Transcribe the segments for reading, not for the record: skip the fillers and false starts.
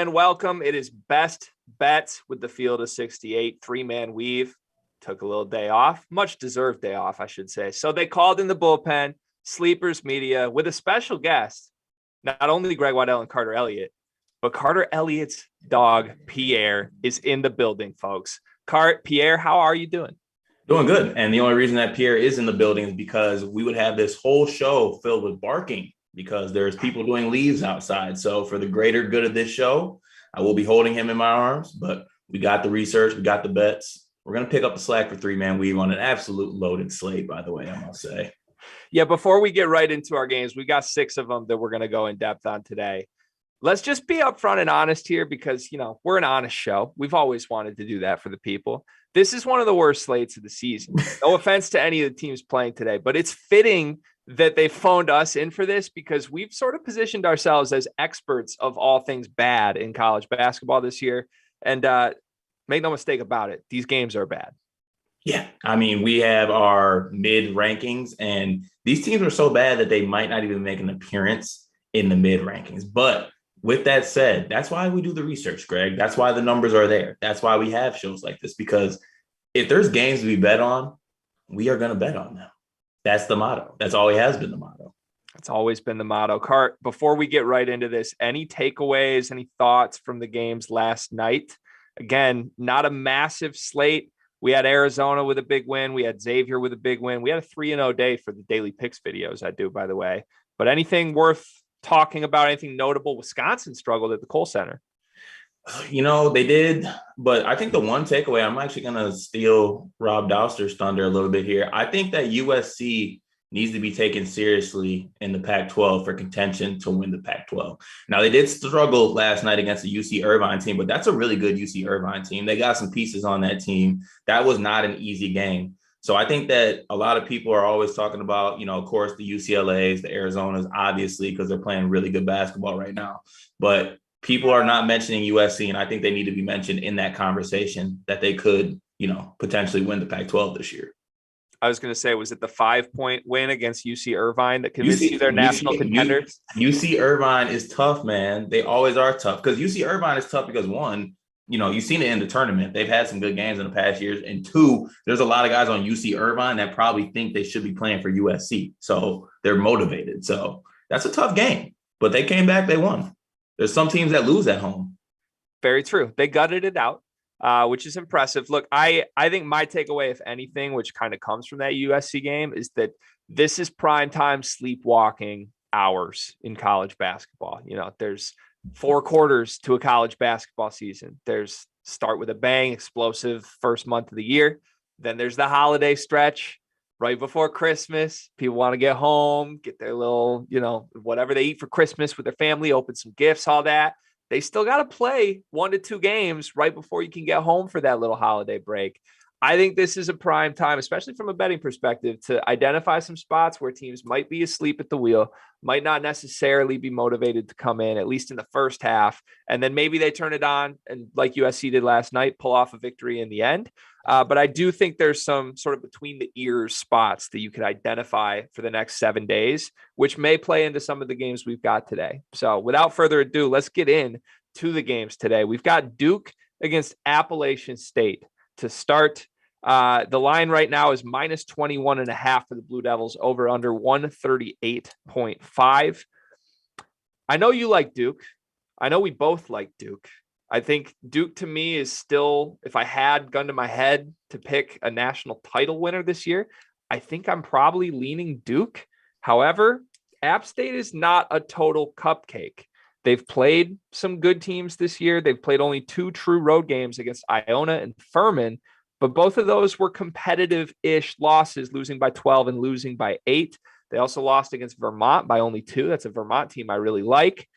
bullpen welcome. It is best bets with the field of 68, 3-man weave. Took a little day off, much deserved day off, I should say. So they called in the bullpen, Sleepers Media, with a special guest, not only Greg Waddell and Carter Elliott, but Carter Elliott's dog, Pierre, is in the building, folks. Pierre, how are you doing? Doing good. And the only reason that Pierre is in the building is because we would have this whole show filled with barking because there's people doing leaves outside. So for the greater good of this show, I will be holding him in my arms, but we got the research, we got the bets. We're going to pick up the slack for 3-man weave on an absolute loaded slate, by the way, I must say. Yeah, before we get right into our games, we got 6 of them that we're going to go in depth on today. Let's just be upfront and honest here because, we're an honest show. We've always wanted to do that for the people. This is one of the worst slates of the season. No offense to any of the teams playing today, but it's fitting that they phoned us in for this because we've sort of positioned ourselves as experts of all things bad in college basketball this year. And make no mistake about it, these games are bad. Yeah, I mean, we have our mid rankings, and these teams are so bad that they might not even make an appearance in the mid rankings. But with that said, that's why we do the research, Greg. That's why the numbers are there. That's why we have shows like this, because if there's games we bet on, we are going to bet on them. That's the motto. That's always has been the motto. That's always been the motto. Cart, before we get right into this, any takeaways, any thoughts from the games last night? Again, not a massive slate. We had Arizona with a big win. We had Xavier with a big win. We had a 3-0 day for the daily picks videos I do, by the way. But anything worth talking about, anything notable? Wisconsin struggled at the Kohl Center. They did, but I think the one takeaway, I'm actually going to steal Rob Douster's thunder a little bit here. I think that USC needs to be taken seriously in the Pac-12 for contention to win the Pac-12. Now, they did struggle last night against the UC Irvine team, but that's a really good UC Irvine team. They got some pieces on that team. That was not an easy game. So I think that a lot of people are always talking about, of course, the UCLAs, the Arizonas, obviously, because they're playing really good basketball right now. But people are not mentioning USC, and I think they need to be mentioned in that conversation that they could, potentially win the Pac-12 this year. I was going to say, was it the 5-point win against UC Irvine that convinced you they're national contenders? UC Irvine is tough, man. They always are tough because UC Irvine is tough because, one, you've seen it in the tournament. They've had some good games in the past years. And 2, there's a lot of guys on UC Irvine that probably think they should be playing for USC. So they're motivated. So that's a tough game. But they came back, they won. There's some teams that lose at home. Very true. They gutted it out, which is impressive. Look, I think my takeaway, if anything, which kind of comes from that USC game, is that this is primetime sleepwalking hours in college basketball. There's 4 quarters to a college basketball season. There's start with a bang, explosive first month of the year. Then there's the holiday stretch right before Christmas. People want to get home, get their little, whatever they eat for Christmas with their family, open some gifts, all that. They still got to play 1 to 2 games right before you can get home for that little holiday break. I think this is a prime time, especially from a betting perspective, to identify some spots where teams might be asleep at the wheel, might not necessarily be motivated to come in, at least in the first half. And then maybe they turn it on and, like USC did last night, pull off a victory in the end. But I do think there's some sort of between the ears spots that you could identify for the next 7 days, which may play into some of the games we've got today. So without further ado, let's get in to the games today. We've got Duke against Appalachian State to start. The line right now is minus 21.5 for the Blue Devils, over under 138.5. I know you like Duke. I know we both like Duke. I think Duke to me is still, if I had gun to my head to pick a national title winner this year, I think I'm probably leaning Duke. However, App State is not a total cupcake. They've played some good teams this year. They've played only 2 true road games against Iona and Furman, but both of those were competitive-ish losses, losing by 12 and losing by 8. They also lost against Vermont by only 2. That's a Vermont team I really like.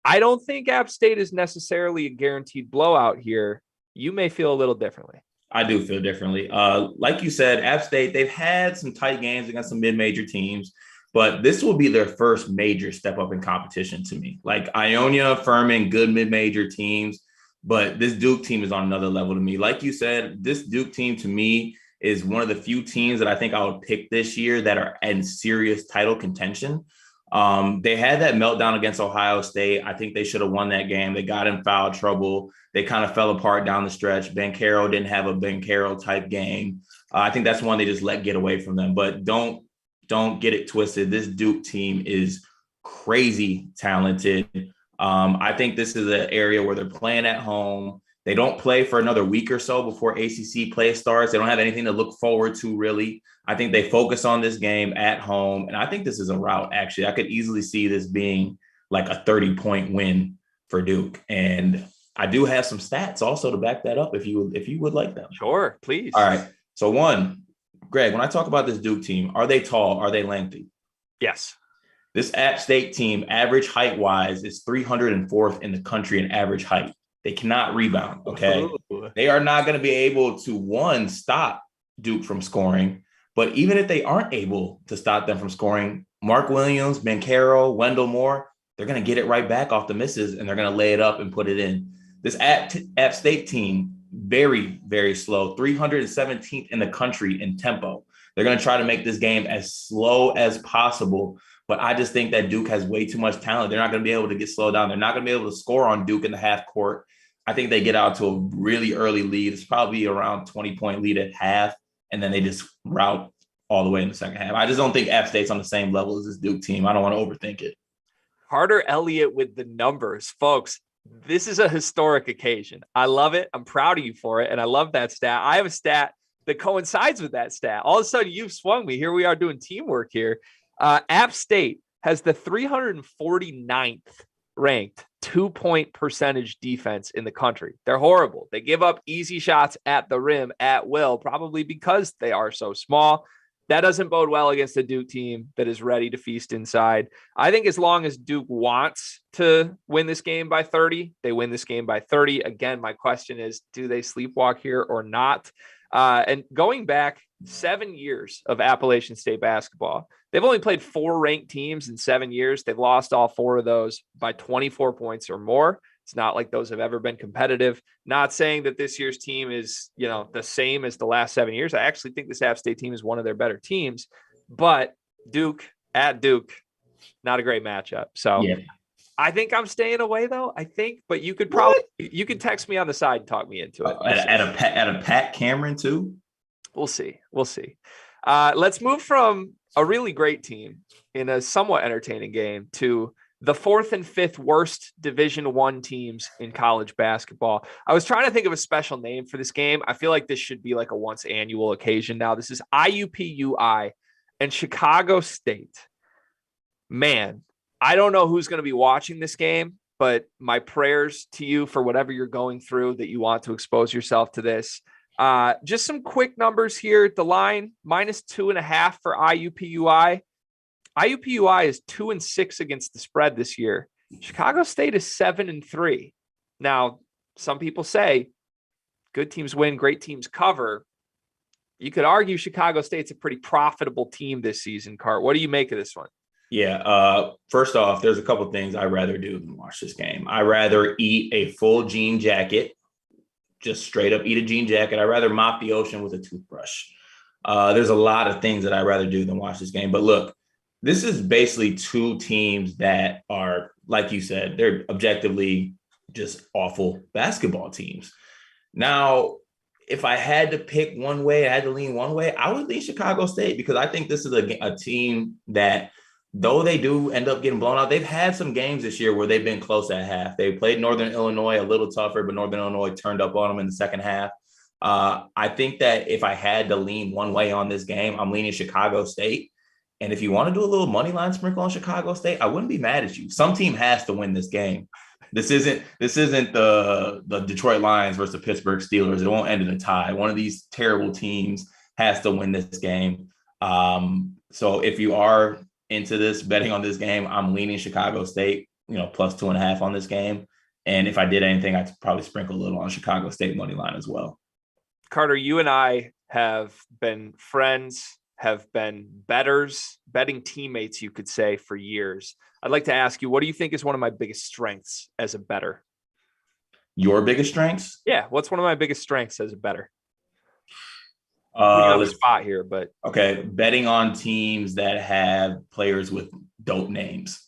I don't think App State is necessarily a guaranteed blowout here. You may feel a little differently. I do feel differently. Like you said, App State, they've had some tight games against some mid-major teams, but this will be their first major step up in competition to me. Like Iona, Furman, good mid-major teams, but this Duke team is on another level to me. Like you said, this Duke team to me is one of the few teams that I think I would pick this year that are in serious title contention. They had that meltdown against Ohio State. I think they should have won that game. They got in foul trouble. They kind of fell apart down the stretch. Ben Carroll didn't have a Ben Carroll type game. I think that's one they just let get away from them. But don't get it twisted. This Duke team is crazy talented. I think this is an area where they're playing at home. They don't play for another week or so before ACC play starts. They don't have anything to look forward to, really. I think they focus on this game at home. And I think this is a rout, actually. I could easily see this being like a 30-point win for Duke. And I do have some stats also to back that up if you would like them. Sure, please. All right. So one, Greg, when I talk about this Duke team, are they tall? Are they lengthy? Yes. This App State team, average height-wise, is 304th in the country in average height. They cannot rebound, okay? Ooh. They are not going to be able to, one, stop Duke from scoring. But even if they aren't able to stop them from scoring, Mark Williams, Ben Carroll, Wendell Moore, they're going to get it right back off the misses, and they're going to lay it up and put it in. This App State team, very, very slow, 317th in the country in tempo. They're going to try to make this game as slow as possible. But I just think that Duke has way too much talent. They're not going to be able to get slowed down. They're not going to be able to score on Duke in the half court. I think they get out to a really early lead. It's probably around 20-point lead at half, and then they just rout all the way in the second half. I just don't think App State's on the same level as this Duke team. I don't want to overthink it. Carter Elliott with the numbers. Folks, this is a historic occasion. I love it. I'm proud of you for it, and I love that stat. I have a stat that coincides with that stat. All of a sudden, you've swung me. Here we are doing teamwork here. App State has the 349th ranked 2-point percentage defense in the country. They're horrible. They give up easy shots at the rim at will, probably because they are so small. That doesn't bode well against a Duke team that is ready to feast inside. I think as long as Duke wants to win this game by 30, they win this game by 30. Again, my question is, do they sleepwalk here or not? And going back 7 years of Appalachian State basketball, they've only played 4 ranked teams in 7 years. They've lost all 4 of those by 24 points or more. It's not like those have ever been competitive. Not saying that this year's team is, the same as the last 7 years. I actually think this App State team is one of their better teams, but Duke at Duke, not a great matchup. So yeah. I think I'm staying away though. But you could you could text me on the side and talk me into it. At a Pat Cameron too. We'll see. Let's move from a really great team in a somewhat entertaining game to the 4th and 5th worst Division I teams in college basketball. I was trying to think of a special name for this game. I feel like this should be like a once annual occasion now. This is IUPUI and Chicago State. Man, I don't know who's going to be watching this game, but my prayers to you for whatever you're going through, that you want to expose yourself to this. Just some quick numbers here. The line -2.5 for IUPUI. IUPUI is 2-6 against the spread this year. Chicago State is 7-3. Now, some people say good teams win, great teams cover. You could argue Chicago State's a pretty profitable team this season, Cart. What do you make of this one? Yeah. First off, there's a couple of things I'd rather do than watch this game. I'd rather eat a full jean jacket, just straight up eat a jean jacket. I'd rather mop the ocean with a toothbrush. There's a lot of things that I'd rather do than watch this game. But look, this is basically 2 teams that are, like you said, they're objectively just awful basketball teams. Now, if I had to pick one way, I had to lean one way, I would lean Chicago State, because I think this is a team that, though they do end up getting blown out, they've had some games this year where they've been close at half. They played Northern Illinois a little tougher, but Northern Illinois turned up on them in the second half. I think that if I had to lean one way on this game, I'm leaning Chicago State. And if you want to do a little money line sprinkle on Chicago State, I wouldn't be mad at you. Some team has to win this game. This isn't the Detroit Lions versus the Pittsburgh Steelers. It won't end in a tie. One of these terrible teams has to win this game. So if you are into this, betting on this game, I'm leaning Chicago State, plus 2.5 on this game. And if I did anything, I'd probably sprinkle a little on Chicago State money line as well. Carter, you and I have been friends, have been betting teammates, you could say, for years. I'd like to ask you, what do you think is one of my biggest strengths as a bettor? Your biggest strengths? Yeah. What's one of my biggest strengths as a bettor? Put you on the Let's spot here, but okay. Betting on teams that have players with dope names.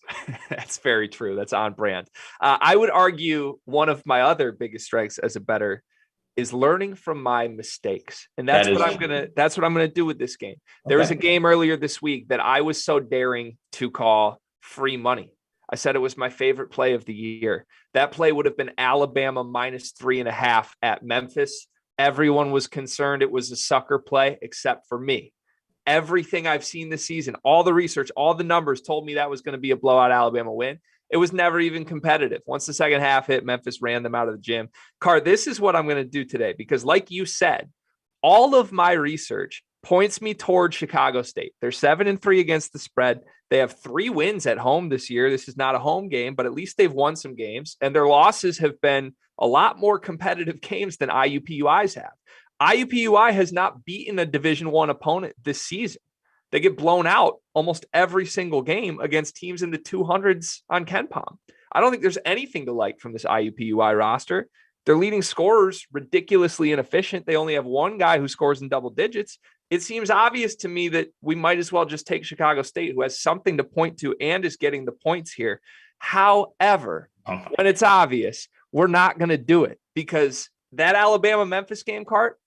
that's very true. That's on brand. I would argue one of my other biggest strengths as a bettor is learning from my mistakes. And that's That what is I'm gonna do with this game. There was a okay. game earlier this week that I was so daring to call free money. I said it was my favorite play of the year. That play would have been Alabama -3.5 at Memphis. Everyone was concerned it was a sucker play except for me. Everything I've seen this season, all the research, all the numbers told me that was going to be a blowout Alabama win. It was never even competitive. Once the second half hit, Memphis ran them out of the gym. Car, this is what I'm going to do today because, like you said, all of my research points me toward Chicago State. They're 7-3 against the spread. They have 3 wins at home this year. This is not a home game, but at least they've won some games, and their losses have been a lot more competitive games than IUPUI's have. IUPUI has not beaten a Division I opponent this season. They get blown out almost every single game against teams in the 200s on KenPom. I don't think there's anything to like from this IUPUI roster. Their leading scorers ridiculously inefficient. They only have one guy who scores in double digits. It seems obvious to me that we might as well just take Chicago State, who has something to point to and is getting the points here. However, when it's obvious, we're not going to do it because that Alabama-Memphis game, Cart,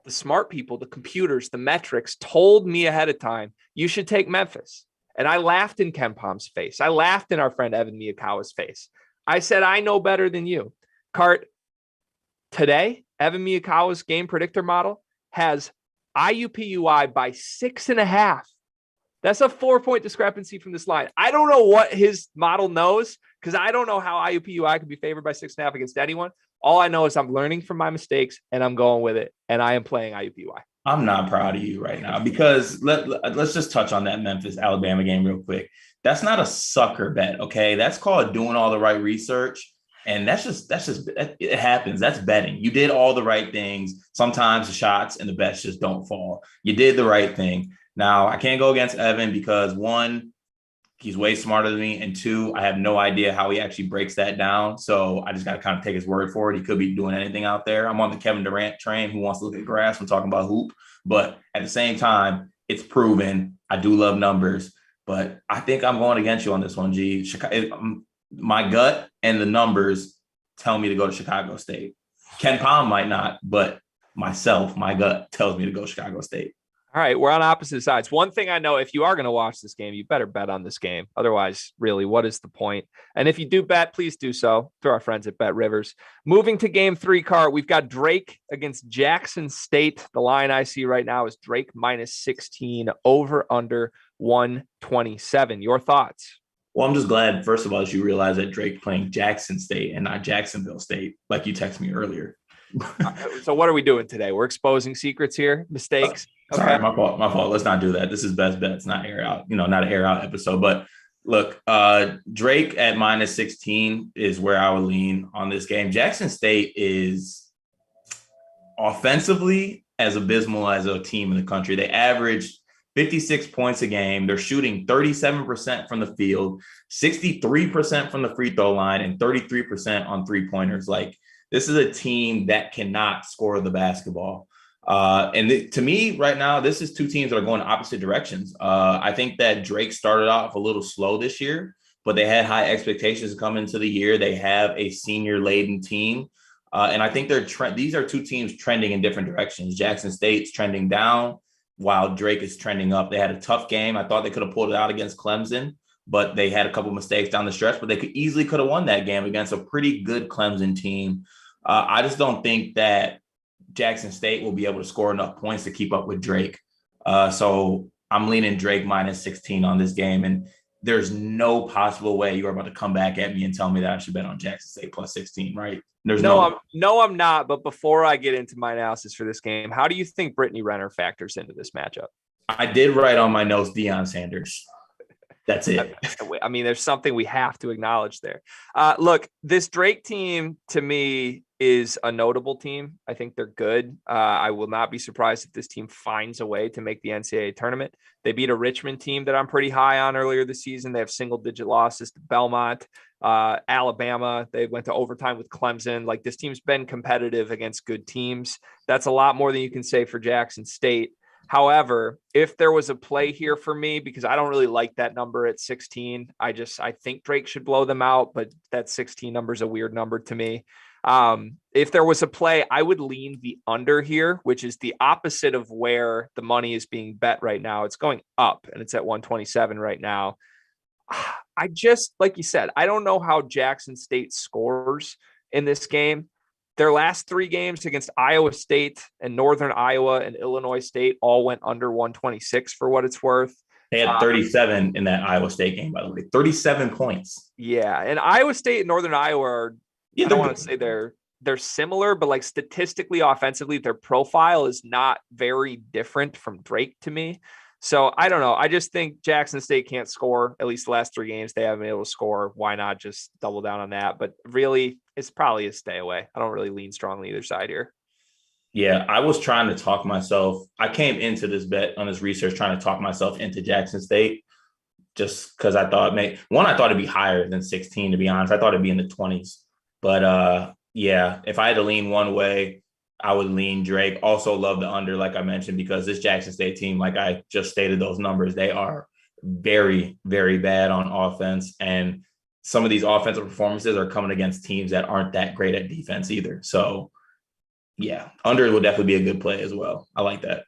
the smart people, the computers, the metrics told me ahead of time, you should take Memphis. And I laughed in KenPom's face. I laughed in our friend Evan Miyakawa's face. I said, I know better than you. Cart, today, Evan Miyakawa's game predictor model has IUPUI by 6.5. That's a 4-point discrepancy from this line. I don't know what his model knows because I don't know how IUPUI could be favored by 6.5 against anyone. All I know is I'm learning from my mistakes and I'm going with it. And I am playing IUPUI. I'm not proud of you right now because let's just touch on that Memphis Alabama game real quick. That's not a sucker bet. Okay. That's called doing all the right research. And that's just it happens. That's betting. You did all the right things. Sometimes the shots and the bets just don't fall. You did the right thing. Now I can't go against Evan because 1, he's way smarter than me. And 2, I have no idea how he actually breaks that down. So I just got to kind of take his word for it. He could be doing anything out there. I'm on the Kevin Durant train who wants to look at grass when talking about hoop. But at the same time, it's proven. I do love numbers. But I think I'm going against you on this one, G. My gut and the numbers tell me to go to Chicago State. KenPom might not, but my gut tells me to go Chicago State. All right, we're on opposite sides. One thing I know, if you are going to watch this game, you better bet on this game. Otherwise, really, what is the point? And if you do bet, please do so through our friends at BetRivers. Moving to game 3, Car, we've got Drake against Jackson State. The line I see right now is Drake -16, over under 127. Your thoughts? Well, I'm just glad, first of all, that you realize that Drake playing Jackson State and not Jacksonville State, like you texted me earlier. So what are we doing today? We're exposing secrets here, mistakes. Sorry, my fault. Let's not do that. This is best bets, not air out, not an air out episode. But look, Drake at -16 is where I would lean on this game. Jackson State is offensively as abysmal as a team in the country. They average 56 points a game. They're shooting 37% from the field, 63% from the free throw line, and 33% on 3-pointers. Like, this is a team that cannot score the basketball. To me right now, this is 2 teams that are going opposite directions. I think that Drake started off a little slow this year, but they had high expectations coming into the year. They have a senior laden team. And I think these are 2 teams trending in different directions. Jackson State's trending down while Drake is trending up. They had a tough game. I thought they could have pulled it out against Clemson, but they had a couple mistakes down the stretch, but they could have won that game against a pretty good Clemson team. I just don't think that Jackson State will be able to score enough points to keep up with Drake. So I'm leaning Drake -16 on this game. And there's no possible way you're about to come back at me and tell me that I should bet on Jackson State +16, right? I'm not. But before I get into my analysis for this game, how do you think Brittany Renner factors into this matchup? I did write on my notes Deion Sanders. That's it. I mean, there's something we have to acknowledge there. Look, this Drake team, to me, is a notable team. I think they're good. I will not be surprised if this team finds a way to make the NCAA tournament. They beat a Richmond team that I'm pretty high on earlier this season. They have single-digit losses to Belmont, Alabama. They went to overtime with Clemson. Like, this team's been competitive against good teams. That's a lot more than you can say for Jackson State. However, if there was a play here for me, because I don't really like that number at 16, I think Drake should blow them out, but that 16 number is a weird number to me. If there was a play, I would lean the under here, which is the opposite of where the money is being bet right now. It's going up and it's at 127 right now. I just, like you said, I don't know how Jackson State scores in this game. Their last 3 games against Iowa State and Northern Iowa and Illinois State all went under 126 for what it's worth. They had 37 in that Iowa State game, by the way. 37 points. Yeah, and Iowa State and Northern Iowa are, yeah, I don't want to say they're similar, but like statistically, offensively, their profile is not very different from Drake to me. So I don't know. I just think Jackson State can't score. At least the last 3 games, they haven't been able to score. Why not just double down on that? But really, it's probably a stay away. I don't really lean strongly either side here. Yeah, I was trying to talk myself. I came into this bet on this research trying to talk myself into Jackson State just because I thought I thought it'd be higher than 16, to be honest. I thought it'd be in the 20s. But yeah, if I had to lean one way, I would lean Drake. Also love the under, like I mentioned, because this Jackson State team, like I just stated those numbers, they are very, very bad on offense. And some of these offensive performances are coming against teams that aren't that great at defense either. So yeah, under will definitely be a good play as well. I like that.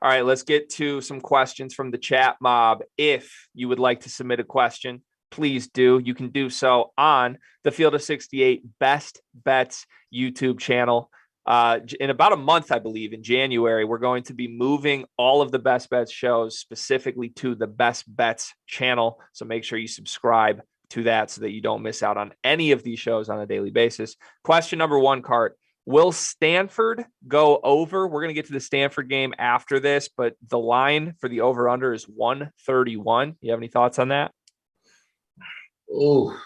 All right, let's get to some questions from the chat mob. If you would like to submit a question, please do. You can do so on the Field of 68 Best Bets YouTube channel. In about a month, I believe, in January, we're going to be moving all of the Best Bets shows specifically to the Best Bets channel. So make sure you subscribe to that so that you don't miss out on any of these shows on a daily basis. Question number 1, Cart. Will Stanford go over? We're going to get to the Stanford game after this, but the line for the over-under is 131. You have any thoughts on that? Oh,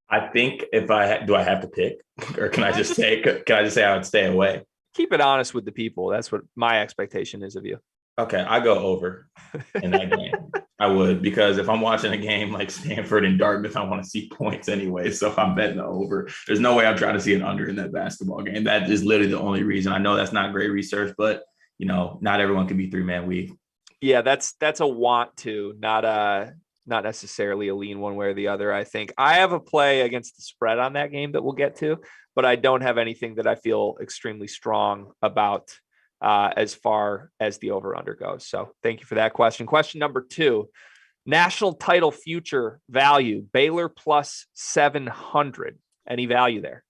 I think do I have to pick, or can I just say I would stay away? Keep it honest with the people. That's what my expectation is of you. Okay, I go over in that game. I would, because if I'm watching a game like Stanford and Dartmouth, I want to see points anyway. So if I'm betting the over, there's no way I'm trying to see an under in that basketball game. That is literally the only reason. I know that's not great research, but not everyone can be 3-man week. Yeah, that's a want to, not necessarily a lean one way or the other. I think I have a play against the spread on that game that we'll get to, but I don't have anything that I feel extremely strong about as far as the over-under goes. So thank you for that question. Question number 2, national title future value, Baylor plus 700. Any value there?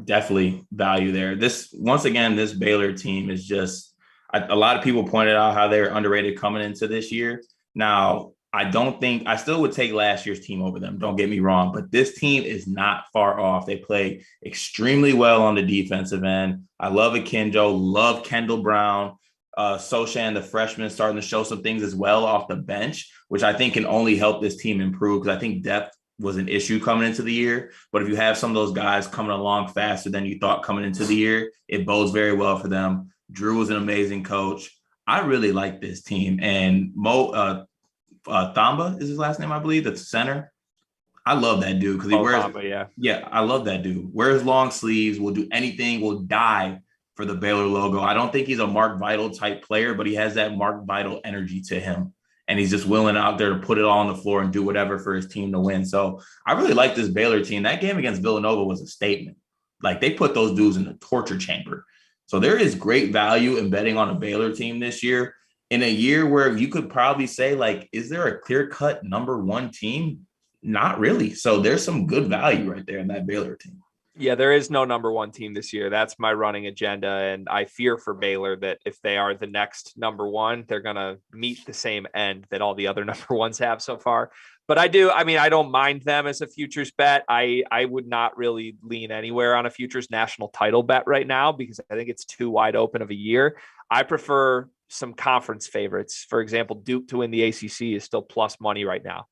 Definitely value there. This Baylor team is just, a lot of people pointed out how they're underrated coming into this year. Now, I still would take last year's team over them. Don't get me wrong, but this team is not far off. They play extremely well on the defensive end. I love Akinjo, love Kendall Brown, Sochan, the freshman, starting to show some things as well off the bench, which I think can only help this team improve, because I think depth was an issue coming into the year. But if you have some of those guys coming along faster than you thought coming into the year, it bodes very well for them. Drew is an amazing coach. I really like this team. And Thamba is his last name, I believe. That's center. I love that dude because he wears. Thamba, yeah, I love that dude. Wears long sleeves. Will do anything. Will die for the Baylor logo. I don't think he's a Mark Vital type player, but he has that Mark Vital energy to him, and he's just willing out there to put it all on the floor and do whatever for his team to win. So I really like this Baylor team. That game against Villanova was a statement. Like, they put those dudes in the torture chamber. So there is great value in betting on a Baylor team this year, in a year where you could probably say, like, is there a clear-cut number 1 team? Not really. So there's some good value right there in that Baylor team. Yeah, there is no number 1 team this year. That's my running agenda. And I fear for Baylor that if they are the next number 1, they're going to meet the same end that all the other number 1s have so far. But I don't mind them as a futures bet. I would not really lean anywhere on a futures national title bet right now, because I think it's too wide open of a year. I prefer some conference favorites. For example, Duke to win the ACC is still plus money right now.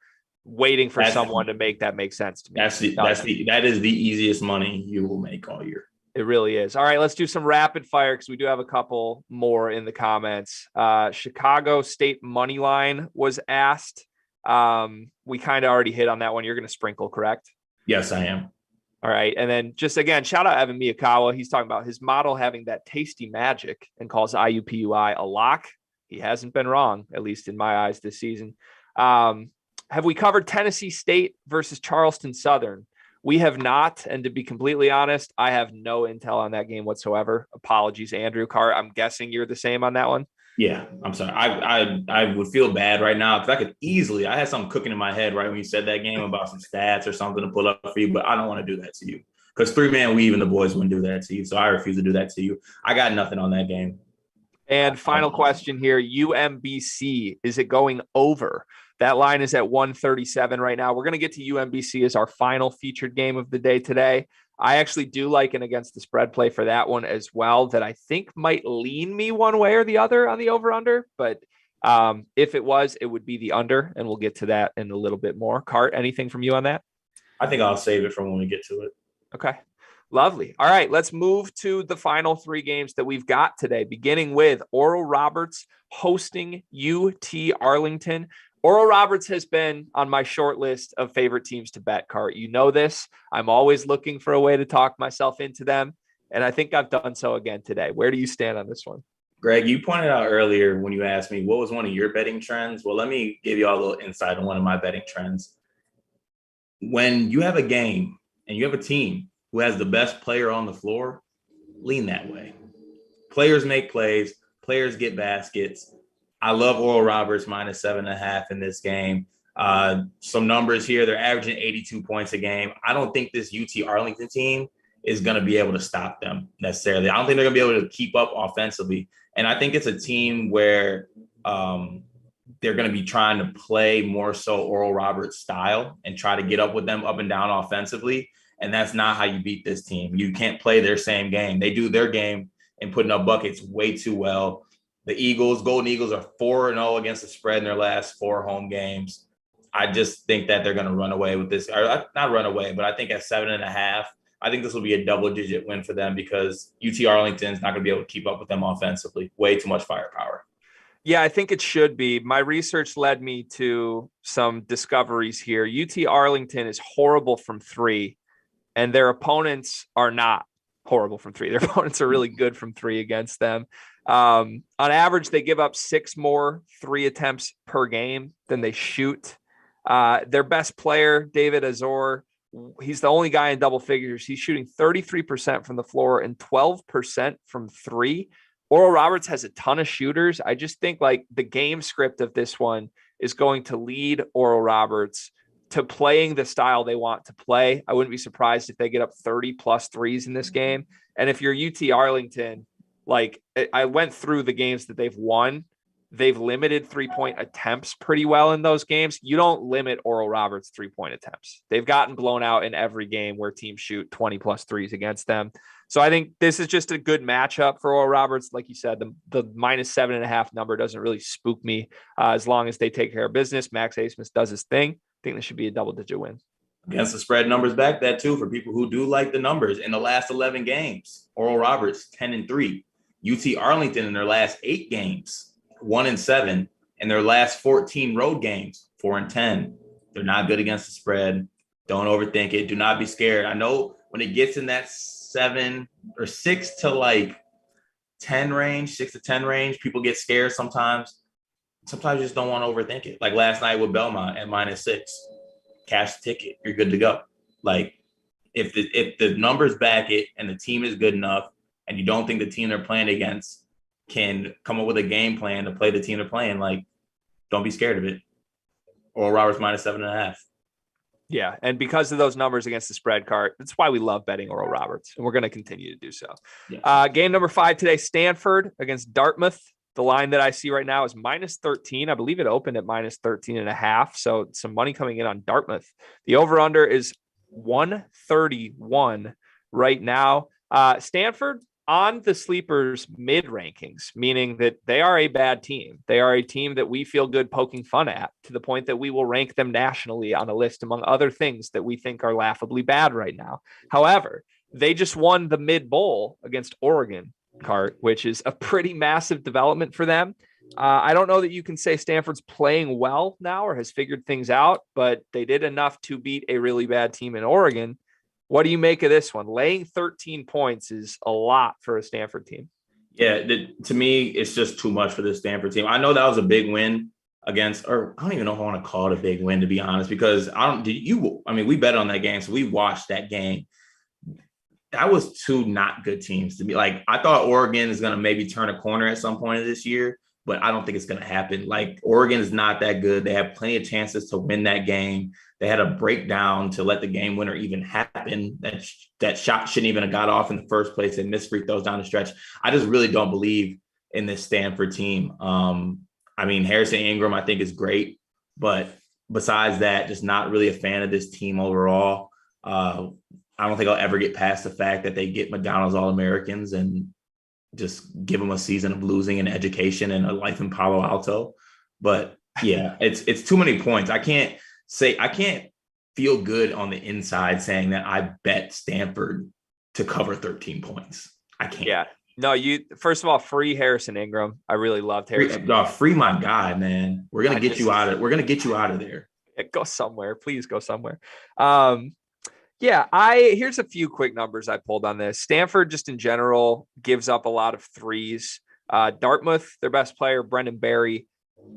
waiting for someone to make that make sense to me. That is the easiest money you will make all year. It really is. All right, let's do some rapid fire because we do have a couple more in the comments. Chicago State money line was asked. We kind of already hit on that one. You're going to sprinkle, correct? Yes, I am. All right. And then just again, shout out Evan Miyakawa. He's talking about his model having that tasty magic and calls IUPUI a lock. He hasn't been wrong, at least in my eyes this season. Have we covered Tennessee State versus Charleston Southern? We have not. And to be completely honest, I have no intel on that game whatsoever. Apologies, Andrew Carr. I'm guessing you're the same on that one. Yeah, I'm sorry. I would feel bad right now because I had something cooking in my head right when you said that game about some stats or something to pull up for you, but I don't want to do that to you because 3-man weave and the boys wouldn't do that to you. So I refuse to do that to you. I got nothing on that game. And final question here, UMBC, is it going over? That line is at 137 right now. We're going to get to UMBC as our final featured game of the day today. I actually do like an against the spread play for that one as well that I think might lean me one way or the other on the over-under. But if it was, it would be the under, and we'll get to that in a little bit more. Cart, anything from you on that? I think I'll save it for when we get to it. Okay. Lovely. All right, let's move to the final three games that we've got today, beginning with Oral Roberts hosting UT Arlington. Oral Roberts has been on my short list of favorite teams to bet, Cart. You know this. I'm always looking for a way to talk myself into them, and I think I've done so again today. Where do you stand on this one? Greg, you pointed out earlier when you asked me what was one of your betting trends. Well, let me give you all a little insight on one of my betting trends. When you have a game and you have a team who has the best player on the floor, lean that way. Players make plays. Players get baskets. I love Oral Roberts minus 7.5 in this game. Some numbers here. They're averaging 82 points a game. I don't think this UT Arlington team is going to be able to stop them necessarily. I don't think they're going to be able to keep up offensively. And I think it's a team where they're going to be trying to play more so Oral Roberts style and try to get up with them up and down offensively. And that's not how you beat this team. You can't play their same game. They do their game and putting up buckets way too well. The Golden Eagles are 4-0 against the spread in their last 4 home games. I just think that they're going to run away with this. Or not run away, but I think at 7.5, I think this will be a double-digit win for them because UT Arlington's not going to be able to keep up with them offensively. Way too much firepower. Yeah, I think it should be. My research led me to some discoveries here. UT Arlington is horrible from 3, and their opponents are not horrible from 3. Their opponents are really good from 3 against them. On average, they give up 6 more 3 attempts per game than they shoot. Their best player, David Azor, he's the only guy in double figures. He's shooting 33% from the floor and 12% from 3. Oral Roberts has a ton of shooters. I just think like the game script of this one is going to lead Oral Roberts to playing the style they want to play. I wouldn't be surprised if they get up 30 plus threes in this game. And if you're UT Arlington, like I went through the games that they've won, they've limited 3-point attempts pretty well in those games. You don't limit Oral Roberts 3-point attempts. They've gotten blown out in every game where teams shoot 20 plus threes against them. So I think this is just a good matchup for Oral Roberts. Like you said, the minus 7.5 number doesn't really spook me as long as they take care of business. Max Asmus does his thing. I think this should be a double-digit win. Against the spread numbers back that too for people who do like the numbers. In the last 11 games, Oral Roberts 10-3. UT Arlington in their last 8 games, 1-7. In their last 14 road games, 4-10. They're not good against the spread. Don't overthink it. Do not be scared. I know when it gets in that 7 or 6 to like 10 range, 6 to 10 range, people get scared sometimes. Sometimes you just don't want to overthink it. Like last night with Belmont at -6. Cash the ticket. You're good to go. Like if the numbers back it and the team is good enough and you don't think the team they're playing against can come up with a game plan to play the team they're playing, like don't be scared of it. Oral Roberts minus 7.5. Yeah, and because of those numbers against the spread card, that's why we love betting Oral Roberts, and we're going to continue to do so. Yeah. Game number 5 today, Stanford against Dartmouth. The line that I see right now is -13. I believe it opened at -13.5. So some money coming in on Dartmouth. The over-under is 131 right now. Stanford, on the sleepers mid rankings, meaning that they are a bad team. They are a team that we feel good poking fun at, to the point that we will rank them nationally on a list among other things that we think are laughably bad right now. However, they just won the mid bowl against Oregon, Cart, which is a pretty massive development for them. I don't know that you can say Stanford's playing well now or has figured things out, but they did enough to beat a really bad team in Oregon. What do you make of this one? Laying 13 points is a lot for a Stanford team. Yeah, to me, it's just too much for this Stanford team. I know that was a big win against, or I don't even know if I want to call it a big win, to be honest, because we bet on that game. So we watched that game. That was two not good teams to me. Like, I thought Oregon is going to maybe turn a corner at some point of this year, but I don't think it's going to happen. Like, Oregon is not that good. They have plenty of chances to win that game. They had a breakdown to let the game winner even happen. That shot shouldn't even have got off in the first place. They missed free throws down the stretch. I just really don't believe in this Stanford team. Harrison Ingram, I think, is great, but besides that, just not really a fan of this team overall. I don't think I'll ever get past the fact that they get McDonald's All-Americans and just give them a season of losing in education and a life in Palo Alto. But yeah, it's too many points. I can't feel good on the inside saying that I bet Stanford to cover 13 points. I can't. Yeah. No, first of all, free Harrison Ingram. I really loved Harrison. Free my guy, man. We're going to get you out of there. Go somewhere. Please go somewhere. Here's a few quick numbers I pulled on this. Stanford, just in general, gives up a lot of threes. Dartmouth, their best player, Brendan Barry,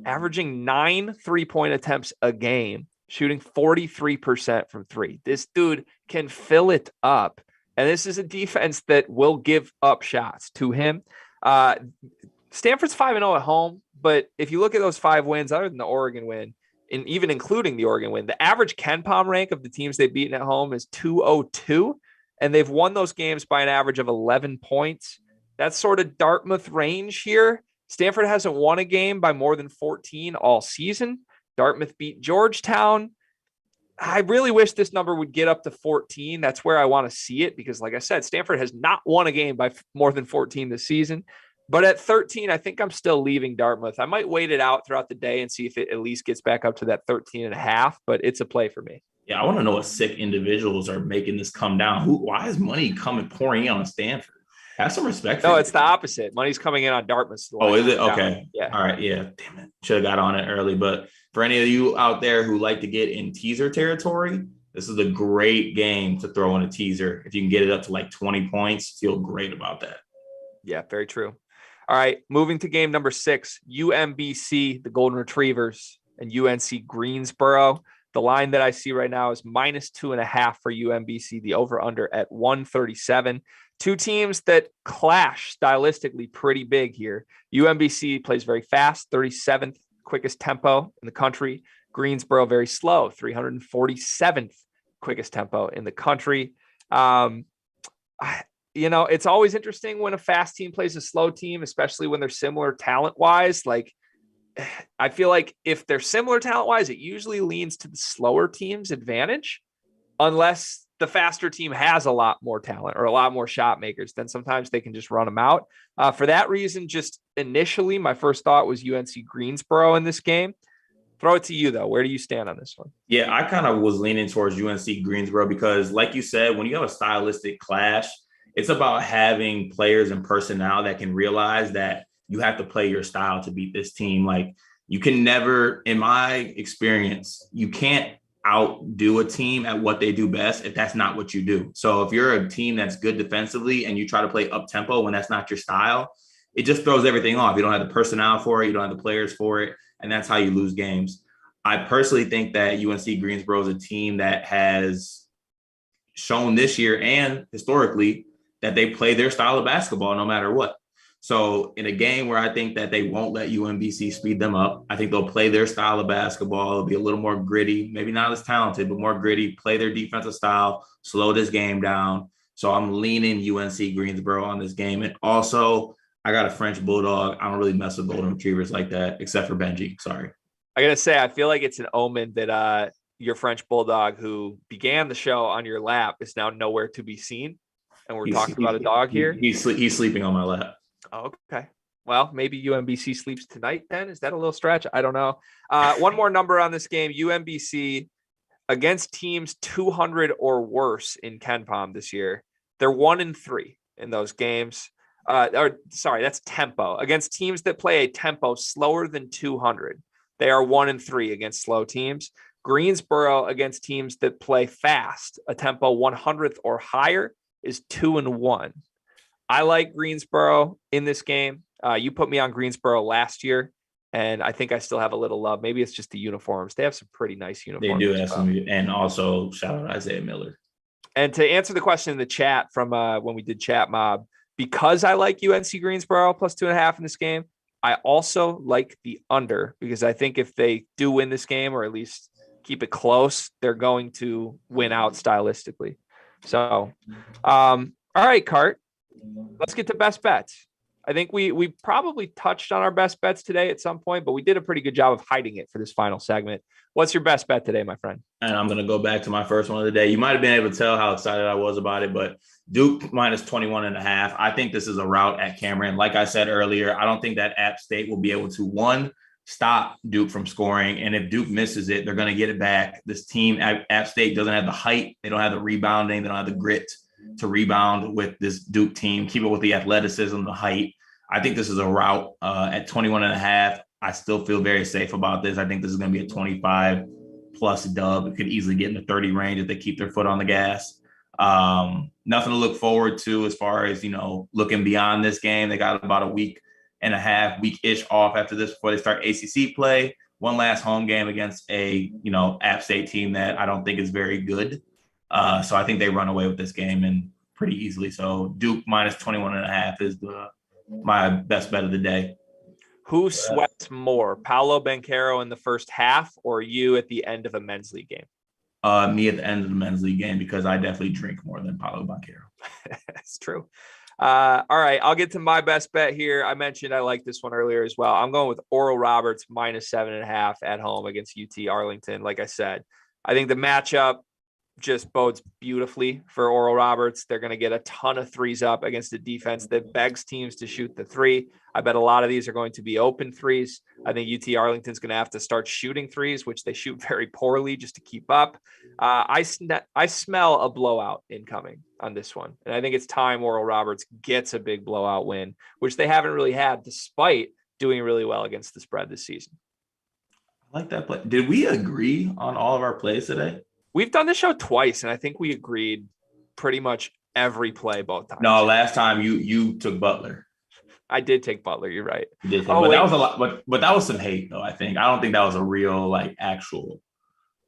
averaging 9 3-point attempts a game, shooting 43% from three. This dude can fill it up. And this is a defense that will give up shots to him. Stanford's 5-0 at home, but if you look at those 5 wins, other than the Oregon win, and even including the Oregon win, the average KenPom rank of the teams they've beaten at home is 202, and they've won those games by an average of 11 points. That's sort of Dartmouth range here. Stanford hasn't won a game by more than 14 all season. Dartmouth beat Georgetown. I really wish this number would get up to 14. That's where I want to see it because, like I said, Stanford has not won a game by more than 14 this season. But at 13, I think I'm still leaving Dartmouth. I might wait it out throughout the day and see if it at least gets back up to that 13.5, but it's a play for me. Yeah, I want to know what sick individuals are making this come down. Why is money pouring in on Stanford? Have some respect for No, it's the opposite. Money's coming in on Dartmouth. Oh, is it? Okay. Down. Yeah. All right. Yeah. Damn it. Should have got on it early. But for any of you out there who like to get in teaser territory, this is a great game to throw in a teaser. If you can get it up to like 20 points, feel great about that. Yeah, very true. All right, moving to game number 6, UMBC, the Golden Retrievers, and UNC Greensboro. The line that I see right now is -2.5 for UMBC, the over-under at 137. Two teams that clash stylistically pretty big here. UMBC plays very fast, 37th quickest tempo in the country. Greensboro, very slow, 347th quickest tempo in the country. It's always interesting when a fast team plays a slow team, especially when they're similar talent-wise. Like, I feel like if they're similar talent-wise, it usually leans to the slower team's advantage, unless the faster team has a lot more talent or a lot more shot makers. Then sometimes they can just run them out. For that reason, just initially, my first thought was UNC Greensboro in this game. Throw it to you, though. Where do you stand on this one? Yeah, I kind of was leaning towards UNC Greensboro because, like you said, when you have a stylistic clash, it's about having players and personnel that can realize that you have to play your style to beat this team. Like, you can never, in my experience, you can't outdo a team at what they do best if that's not what you do. So if you're a team that's good defensively and you try to play up tempo when that's not your style, it just throws everything off. You don't have the personnel for it. You don't have the players for it. And that's how you lose games. I personally think that UNC Greensboro is a team that has shown this year and historically that they play their style of basketball no matter what. So in a game where I think that they won't let UMBC speed them up, I think they'll play their style of basketball. It'll be a little more gritty, maybe not as talented, but more gritty, play their defensive style, slow this game down. So I'm leaning UNC Greensboro on this game. And also, I got a French Bulldog. I don't really mess with Golden Retrievers like that, except for Benji. Sorry. I got to say, I feel like it's an omen that your French Bulldog, who began the show on your lap, is now nowhere to be seen. And we're talking about a dog here. He's sleeping on my lap. Oh, okay. Well, maybe UMBC sleeps tonight then. Is that a little stretch? I don't know. One more number on this game. UMBC against teams 200 or worse in KenPom this year. They're 1-3 in those games. That's tempo. Against teams that play a tempo slower than 200, they are 1-3 against slow teams. Greensboro against teams that play fast, a tempo 100th or higher, is 2-1. I like Greensboro in this game. You put me on Greensboro last year, and I think I still have a little love. Maybe it's just the uniforms. They have some pretty nice uniforms. They do have some, and also shout out Isaiah Miller. And to answer the question in the chat from when we did Chat Mob, because I like UNC Greensboro plus 2.5 in this game, I also like the under, because I think if they do win this game, or at least keep it close, they're going to win out stylistically. So, all right, Cart, let's get to best bets. I think we probably touched on our best bets today at some point, but we did a pretty good job of hiding it for this final segment. What's your best bet today, my friend? And I'm going to go back to my first one of the day. You might have been able to tell how excited I was about it, but Duke minus 21.5. I think this is a rout at Cameron. Like I said earlier, I don't think that App State will be able to, one, stop Duke from scoring. And if Duke misses it, they're going to get it back. This team, App State, doesn't have the height. They don't have the rebounding. They don't have the grit to rebound with this Duke team, keep it with the athleticism, the height. I think this is a rout at 21.5. I still feel very safe about this. I think this is going to be a 25 plus dub. It could easily get in the 30 range if they keep their foot on the gas. Nothing to look forward to as far as, looking beyond this game. They got about a week and a half, week-ish off after this before they start ACC play. One last home game against a, App State team that I don't think is very good. So I think they run away with this game and pretty easily. So Duke minus 21.5 is my best bet of the day. Who sweats more, Paolo Banchero in the first half or you at the end of a men's league game? Me at the end of the men's league game, because I definitely drink more than Paolo Banchero. That's true. All right, I'll get to my best bet here. I mentioned I like this one earlier as well. I'm going with Oral Roberts minus 7.5 at home against UT Arlington. Like I said, I think the matchup just bodes beautifully for Oral Roberts. They're going to get a ton of threes up against a defense that begs teams to shoot the three. I bet a lot of these are going to be open threes. I think UT Arlington's going to have to start shooting threes, which they shoot very poorly just to keep up. I smell a blowout incoming on this one. And I think it's time Oral Roberts gets a big blowout win, which they haven't really had despite doing really well against the spread this season. I like that play. Did we agree on all of our plays today? We've done this show twice, and I think we agreed pretty much every play both times. No, last time you took Butler. I did take Butler. You're right. You did but that was a lot. But that was some hate, though. I think I don't think that was a real actual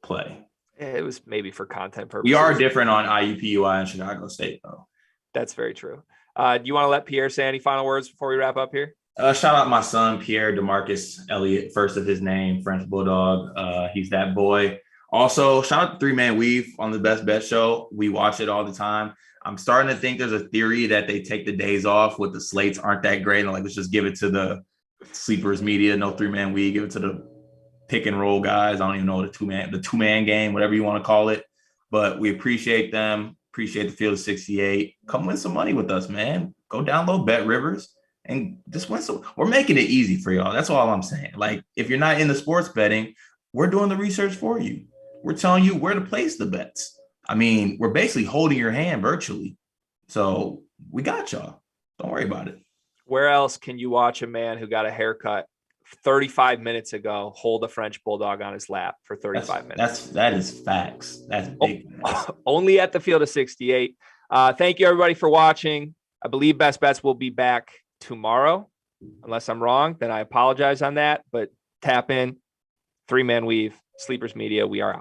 play. It was maybe for content purposes. We are different on IUPUI and Chicago State, though. That's very true. Do you want to let Pierre say any final words before we wrap up here? Shout out my son Pierre DeMarcus Elliott, first of his name, French Bulldog. He's that boy. Also, shout out to Three Man Weave on the Best Bet Show. We watch it all the time. I'm starting to think there's a theory that they take the days off with the slates aren't that great. And let's just give it to the sleepers media. No 3-man weave. Give it to the pick and roll guys. I don't even know the two-man game, whatever you want to call it. But we appreciate them. Appreciate the Field of 68. Come win some money with us, man. Go download BetRivers and just win some. We're making it easy for y'all. That's all I'm saying. If you're not into sports betting, we're doing the research for you. We're telling you where to place the bets. I mean, we're basically holding your hand virtually. So we got y'all. Don't worry about it. Where else can you watch a man who got a haircut 35 minutes ago hold a French Bulldog on his lap for 35 minutes? That is facts. That's big. Only at the Field of 68. Thank you, everybody, for watching. I believe Best Bets will be back tomorrow. Unless I'm wrong, then I apologize on that. But tap in, 3-man weave, Sleepers Media. We are out.